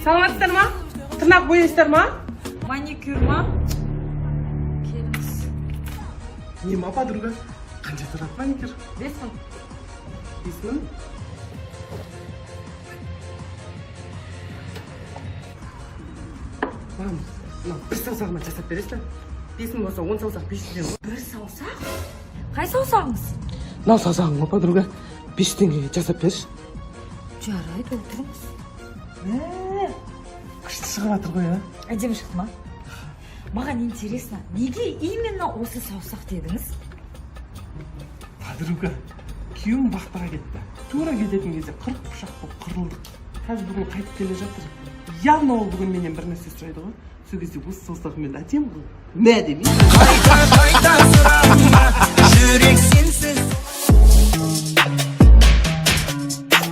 Саламатсыздар ма? Тырнақ бояйсыздар ма? Маникюр ма? Келіңіз. Не ма, подруга? Қанша тұрады маникюр? 5 мың. 5 мың? Мам, бір саусағыма жасап бересің? 5 мың болса 10 саусақ 500 теңге. Бір саусақ? Қай саусағыңыз? Мынау саусағың ма, подруга? 5 теңгеге жасап берші. Жарайды, отырыңыз. Күшті шығып жатыр ғой, а? Әдемі шықты ма? Маған интересно, неге именно осы саусақ дедіңіз? Подруга, күйеуім бақтаға кетті. Тура кететін кезде 40 пышақ болып қырылдық. Қазір бүгін қайтып келе жатыр. Явно ол бүгін менен бір нәрсе сұрайды ғой. Сол кезде осы саусағымен әдемі ғой. Мә демейсің. Қайта сұрама, жүрек сенсіз